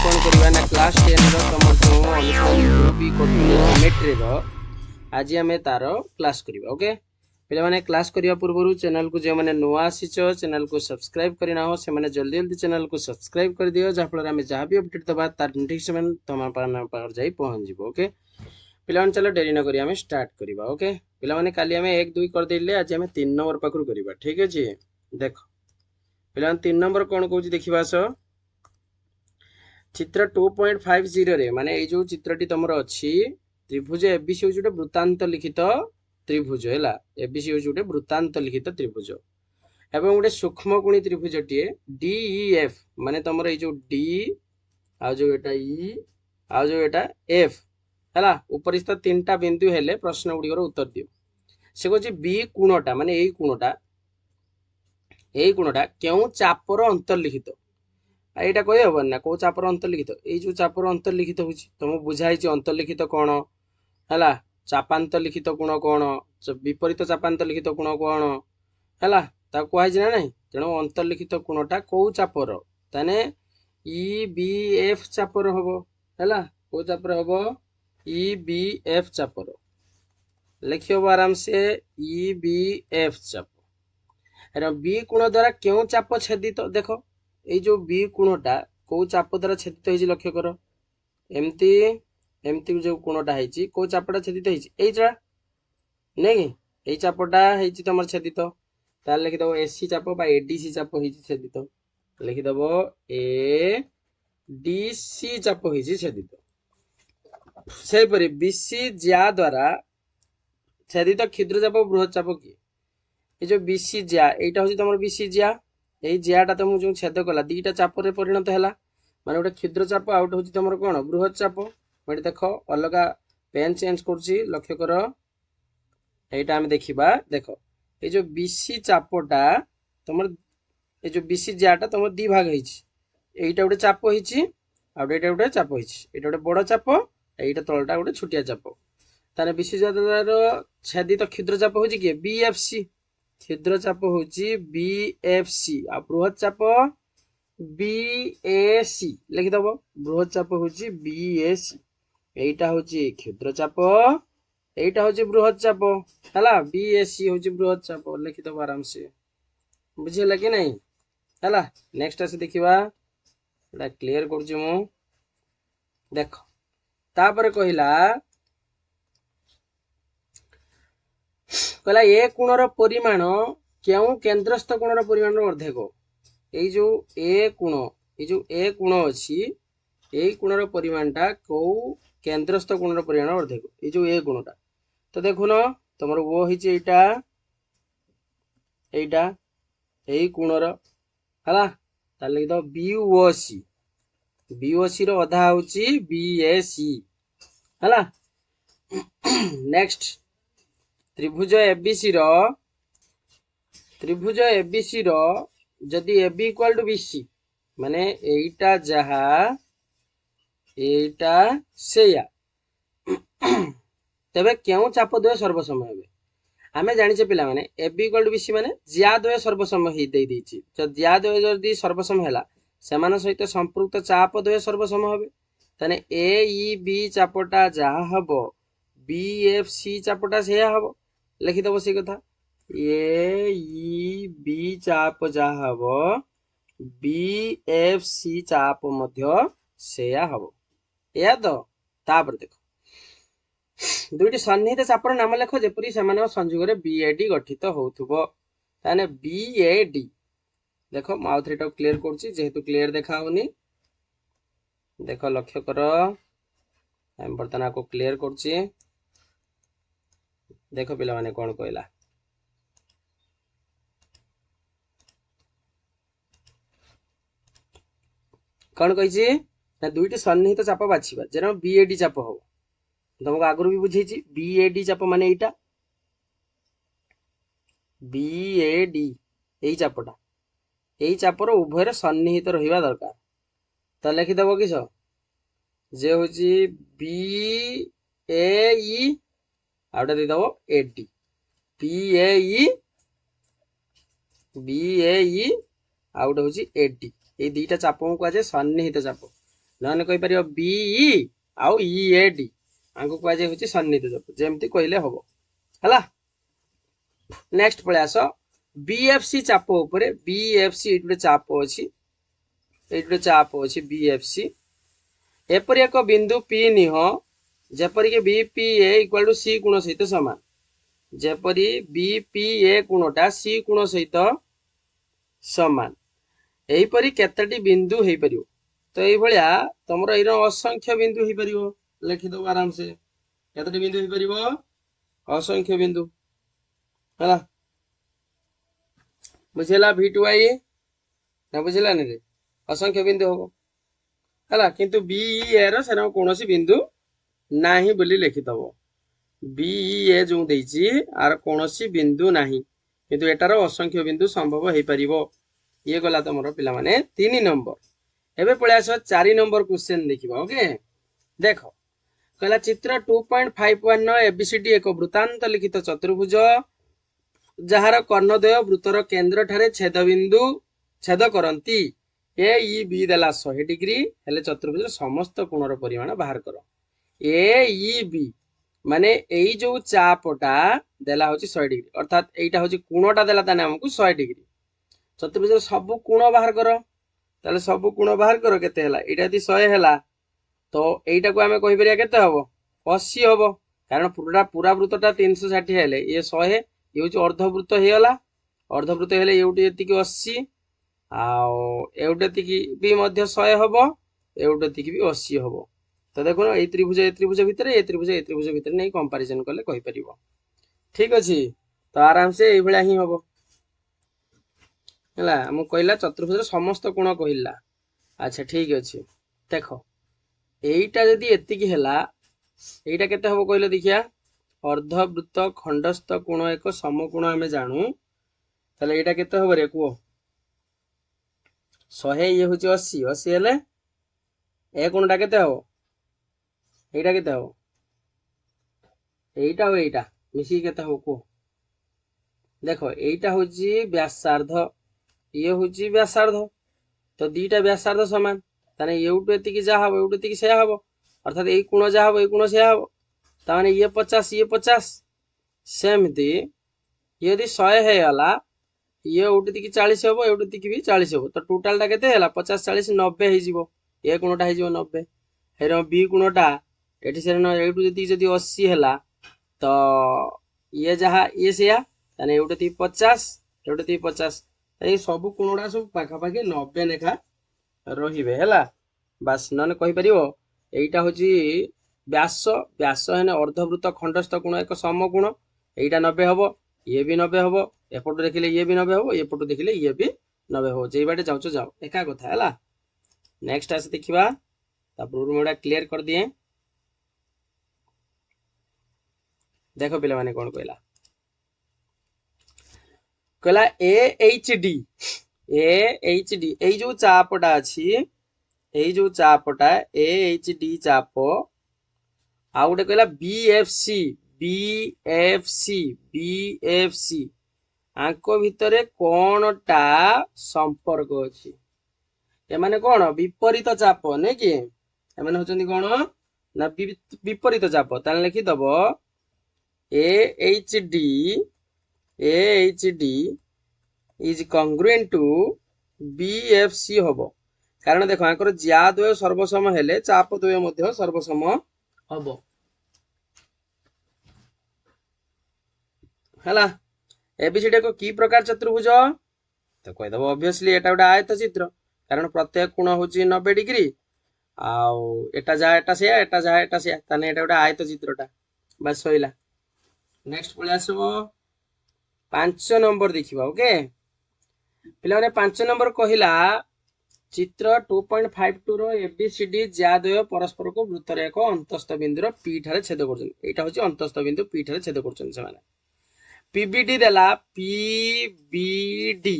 कौन करवा ना क्लास 10 रो तुम जो अनुसरण भी करथुले ज्योमेट्री रो आज आम तार क्लास करवा। ओके पे मैंने क्लास करने पूर्व चैनल को जो मैंने नुआ आसीच चैनल को सब्सक्राइब करना हो से मैंने जल्दी जल्दी चैनल को सब्सक्राइब कर दियो जहाँफल आम जहाँ भी अपडेट दबा तार नोटिफिकेशन तुम पार जाई पहुँच जाए। ओके पे चलो डेरी न करी आम स्टार्ट करवा। ओके पे काली आम 1 2 करदे आज आम 3 नंबर पाखु करवा। ठीक अच्छे देख पे 3 नंबर कौन कौन देखा आस चित्र 2.50 रे माने ये जो चित्रटी तुमर अच्छी त्रिभुज एबीसी हूँ गोटे वृत्तांत लिखित त्रिभुज है। एबीसी हूँ गोटे वृत्तांत लिखित त्रिभुज एवं गोटे सूक्ष्म कोणी त्रिभुज टीए डीईएफ माने तुमर ये जो डी आ जो एटा ई आ जो एटा एफ है उपरिस्थ 3टा बिंदु हेले प्रश्न गुड़िकर उत्तर दियो। से कह बी कोणटा माने यही कोणटा क्यों चापर अंतर्लिखित এইটা কই হবন না কোন চাপর অন্তর্লিখিত এই যে চাপর অন্তর্লিখিত হচ্ছে তুমি বুঝাইছি অন্তর্লিখিত কোণ হেলা চাপান্তর্লিখিত কোণ কোণ বিপরীত চাপান্তর্লিখিত কোণ কোণ হেলা তা কুহাইছি না নাই তেণু অন্তর্লিখিত কোণটা কোউ চাপর তানে ই বি এফ চাপর হব হেলা কোউ চাপর হব ই বি এফ চাপর লিখি হব আরাম সে ই বি এফ চাপ এর বি কোণ দ্বারা কেউ চাপ ছেদিত দেখো এই जो बी कोणटा को चाप द्वारा छेदित होइछि लक्ष्य कर एमती एमती जो कोणटा होइछि को चापटा छेदित होइछि एइटा नै एइ चापटा होइछि तमर छेदित तार लिखि दबो एसी चाप बा एडीसी चाप होइछि छेदित लिखि दबो ए डीसी चाप होइछि छेदित सेहि परि बीसी ज्या द्वारा छेदित क्षुद्र चाप बृहत चाप कि ए जो बीसी ज्या एइटा होइछि तमर बीसी ज्या এই জিয়াটা তুমি যে ছেদ কলা দুইটা চাপরে পরিণত হেলা মানে গোটে ক্ষুদ্র চাপ আউট হচ্ছে তোমার কোন বৃহৎ চাপ এটি দেখো অলগা পেন চেঞ্জ করছি লক্ষ্য কর এইটা আমি দেখিবা দেখো এই যে বিসি চাপটা তোমার এই যে বিসি জিয়াটা তোমার দুই ভাগ হইছে এইটা গোটে চাপ হইছে আর এইটা গোটে চাপ হইছে এটা গোটে বড় চাপ এইটা তলটা গোটে ছোটিয়া চাপ তাহলে বিসি জিয়ার ছেদিত ক্ষুদ্র চাপ হচ্ছে কি বিএফসি क्षुद्र चाप हूँ बीएफसी आ बृहत चाप बीएसी लिखिदब बृहत चाप हूँ बीएसी एटा हूँ क्षुद्र चाप एटा हूँ बृहत चाप है बीएसी हूँ बृहत चाप लिखिदब आराम से बुझेगा कि नहीं है। नेक्स्ट आसे देखा क्लियर कर देख तापर कहला कहला ए कोणर परिमाण क्यों केंद्रस्थ कोणर परिमाण अर्धेक ये जो ए कोण अच्छी यही कोणर परिमाणटा कौ केंद्रस्थ कोणर परिमाण अर्धेक ये जो ए कोणटा तो देखुन तुम ओ होइछि एटा एटा यही कोणर हला ताले लिख दो बीओसी बीओसी रो अधा होछि बीएसी हला। नेक्स्ट त्रिभुज एबीसी रो जदि एबी इक्वल टू बीसी माने एटा जहा एटा सेया तबे क्यों चाप द्वय सर्वसम हेबे आमे जानिछे पिला माने एबी इक्वल टू बीसी माने ज्या द्वय सर्वसम ही देई दैछि तो ज्या द्वय जदि सर्वसम हैला समान सहित संपृक्त चाप द्वय सर्वसम हेबे तने ए ई बी चापटा जहा हबो बी एफ सी चापटा सेया हबो लिखिदब से कथा ए ई बी चाप जहा हबो बी एफ सी चाप मध्य सेया हबो या तो तापर देखो दुईटी सन्निहित चापर नाम लेख जेपरी समान संयोग बीएडी गठित होथुबो ताने बीएडी देखो माउ थ्रीटा क्लियर करछि जेहेतु क्लियर देखा होनी देखो लक्ष्य कर हम बर्तन को क्लियर करछि देखो पिला माने कौन कहला कौन कही ना दुईटी सन्निहित चाप बाछिबा जेना बीएडी चाप हो तुमको आगुरी भी बुझेछि बीएडी चाप माने एटा बीएडी एई चापटा एई चापर उभयर सन्निहित रहिबा दरकार तो लिखिदब किस जे होछि बी ए ई आउटा देदब एडी बी ए ई आउटा हूँ एडी ये दुईटा चाप को कहुए सन्निहित चाप नहने कहि परियो बीई आउ ईएडी आंको कुआ जाय होची सन्निहित जप जेमति कहिले हबो हला। नेक्स्ट पळे आसो बीएफसी चाप ऊपर बीएफसी एटुडे चाप अछि बीएफसी एपरि एक बिंदु पी निह जेपरि के बीपीए इक्वल टू सी कोण सहित समान जेपरि बीपीए कोणटा सी कोण सहित समान एहीपरि केतटी बिंदु हेई परियो तो एई भलिया तमरो एइर असंख्य बिंदु हेई परियो लिखि दो आराम से केतटी बिंदु हेई परियो असंख्य बिंदु हला बुझेला v2i ना बुझेला ने रे असंख्य बिंदु होबो हला किंतु बीई रो सेना कोनोसी बिंदु नाही बोली लिखि दबो बीई जो देइची आर कोनोसी बिंदु नाही किंतु एटार असंख्य बिंदु संभव हेई परिबो ये गला तमरो पिला माने 3 नंबर एबे पळे आसो 4 नंबर क्वेश्चन देखिबा ओके देखो कहला चित्र 2.51 न एबीसीडी एक वृत्तांत लिखित चतुर्भुज जहार कर्णद्वय वृत्तर केंद्र ठारे छेदबिंदु छेद करंती ए ई बी देला 100 डिग्री हेले चतुर्भुज समस्त कोणर परिमाण बाहर करो ए ई बी माने एई जो चापटा देला होची 100 डिग्री अर्थात एइटा होची कोणटा देला ताने हमकु 100 डिग्री चतुर्भुज सब कोण बाहर करो ताले सब कोण बाहर करो केते हला एटा यदि 100 हला तो एइटा को हमें कहि परिया केते हबो 80 हबो कारण पूरा वृत्तटा 360 हेले ये 100 ये होची अर्धवृत्त हेला अर्धवृत्त हेले एउटी एतिकी 80 आउ एउटी भी मध्य 100 हबो एउटी भी 80 हबो तो देखो ए त्रिभुज भितर ए त्रिभुज भितर नै कंपैरिजन करले कहि परिबो ठीक अछि तो आराम से एई भलिया ही हबो हला हम कहला चतुर्भुज समस्त कोण कहला अच्छा ठीक अछि देखो एइटा जदी एतिकी हला एइटा केते हबो कहले देखिया अर्धवृत्त खंडस्थ कोण एक समकोण हमें जानू ताले एइटा केते हबो रे को 100 ये होची 80 हेले ए कोणटा केते हबो एइटा केते हबो एइटा हो एइटा मिसी केते हबो को देखो एइटा होची व्यासार्ध ये होची व्यासार्ध तो दीटा व्यासार्ध समान ताने एउटु एतिकी जा हबो एउटु एतिकी से हबो अर्थात एई कोण जा हबो एई कोण से हबो ताने ये 50 सेमती यदि 100 हे हला ये एउटु एतिकी 40 हबो एउटु एतिकी भी 40 हबो तो टोटल टा केते हला 50 40 90 हे जिवो ए कोणटा हे जिवो 90 हेरो बी कोणटा एठी से न एउटु एतिकी जदी 80 हला तो ये जहा ये से ताने एउटु एतिकी 50 एउटु एतिकी 50 ए सब कोणडा सब पाखा पाखी 90 लेखा रहिबे हला बस नने कहि परिबो एइटा होची व्यास हेने अर्धवृत्त खंडस्थ कोण एक समकोण एइटा 90 हबो ये भी 90 हबो एपटो देखिले ये भी 90 हबो एपटो देखिले ये भी 90 हबो जेई बाटे जाउचो जाओ एका कथा हला नेक्स्ट आसे देखिबा तापर मोडा क्लियर कर दिए देखो पिला माने कोन कहला कहला एएचडी एई जो चापटा अछि एई जो चापटा एएचडी चाप आ गोटे कहला बीएफसी आंको भितरे कोनटा संपर्क अछि एमाने कोन विपरीत चाप नै कि एमाने होचंदी कोन ना विपरीत चाप ताले लिखि दबो AHD is congruent to BFC होबो कारण देखो आंकर ज्या द्वय सर्वसम हेले चाप द्वय मध्य सर्वसम होबो हला एबीसीडी को की प्रकार चतुर्भुज तो कहि दबो ऑब्वियसली एटा उडा आयत चित्र कारण प्रत्येक कोण होची 90 डिग्री आउ एटा जा एटा से ताने एटा उडा आयत चित्रटा बस होइला नेक्स्ट पळे आसबो 5 नंबर देखिबा ओके पिला माने 5 नंबर कहिला चित्र 2.52 रो एबीसीडी ज्याद्वय परस्पर को वृत्तर एक अंतस्थ बिंदुर पी ठारे छेद करछन एटा होची अंतस्थ बिंदु पी ठारे छेद करछन से माने पीबीडी देला पीबीडी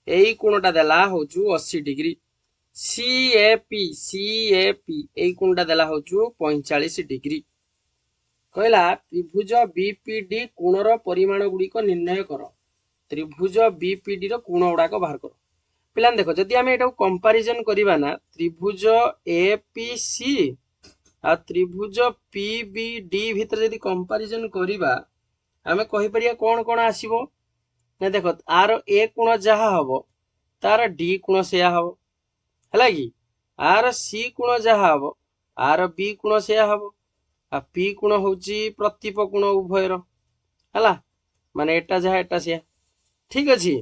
एई कोणटा देला होचु 80 डिग्री सीएपी एई कोणटा देला होचु 45 डिग्री कहला त्रिभुज बीपीडी कोणर परिमाण गुडी को निर्णय करो त्रिभुज बीपीडी रो कोण गुडा को बाहर करो पिलान देखो जदि आम एटा कंपैरिजन करबा ना त्रिभुज एपीसी आ त्रिभुज पीबीडी भितर जदि कंपैरिजन करबा आमे कहि परिया कोन कोन आसीबो ना देखो आर ए कोण जहा हबो तार डी कोण सेया हबो हला कि आर सी कोण जहा हबो आर बी कोण सेया हबो आ पी कोण होची प्रतिप कोण उभयर हला माने एटा जहा एटा सेया ठीक अछि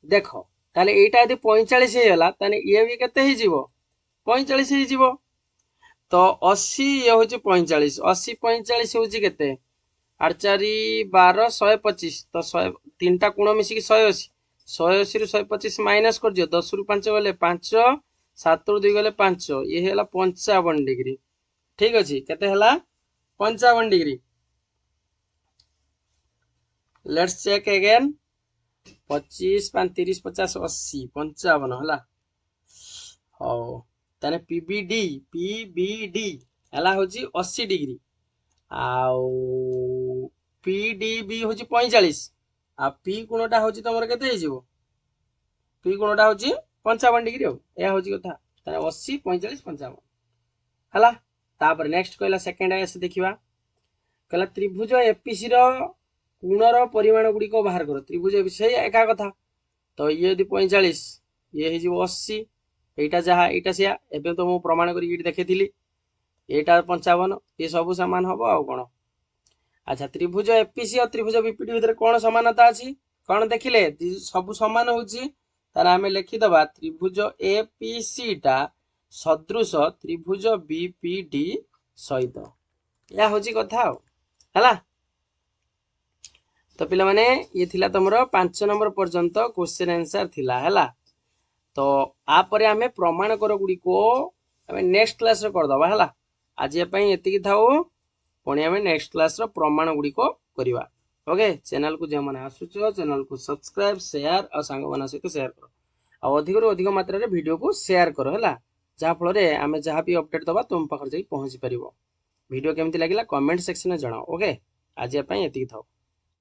देखो ताले एटा यदि 45 हे हला ताने ये भी केते हे जीवो 45 हे जीवो तो 80 ये होची 45 80 45 होची केते 8 4 12 125 तो 100 तीनटा कोण मिसी की 180 180 रु 125 माइनस कर दियो 10 रु 5 गले 5 7 रु 2 गले 5 ये हेला 55 डिग्री ठीक अछि केते हेला 55 डिग्री लेट्स चेक अगेन 25 5 30 50 80 55 हला हो ताने पीबीडी हला होची 80 डिग्री आउ पीडीबी होची 45 आ पी कोणटा होची तमर केते हे जीवो पी कोणटा होची 55 डिग्री हो या होची कथा ताने 80 45 55 हला तापर नेक्स्ट कहला सेकंड एस देखिबा कहला त्रिभुज एपीसी रो कोणर परिमाण गुडी को बाहर करो त्रिभुज एपीसी एका कथा तो ये यदि 45 ये हे जीवो 80 एटा जहा एटा सिया एबे तो मु प्रमाण करी इडी देखेथिली एटा 55 ये सब समान हबो आ कोन अच्छा त्रिभुज एपीसी और त्रिभुज बीपीडी भीतर कोन समानता अछि कोन देखिले सब समान होची तारा हमें लिखि दबा त्रिभुज एपीसी टा सदृश त्रिभुज बीपीडी सहित या होची कथा हला तो पिला माने ये थिला तमरो 5 नंबर पर्यंत क्वेश्चन आंसर थिला हला तो आ परे हमें प्रमाण कर गुडी को हमें नेक्स्ट क्लास रे कर दबा हला आज ये पई एति की थाओ पुणी हमें नेक्स्ट क्लास रो प्रमाण गुडी को करिवा ओके चैनल को जे माने आसुचो चैनल को सब्सक्राइब शेयर और सांग माना सहित शेयर करो आ अधिक रो अधिक मात्रा रे वीडियो को शेयर करो हला जहा फल रे हमें जहा भी अपडेट दबा तुम पाखर जाई पहुंची परिबो वीडियो केमति लागिला कमेंट सेक्शन में जणाओ ओके आज ये पई एति की थाओ।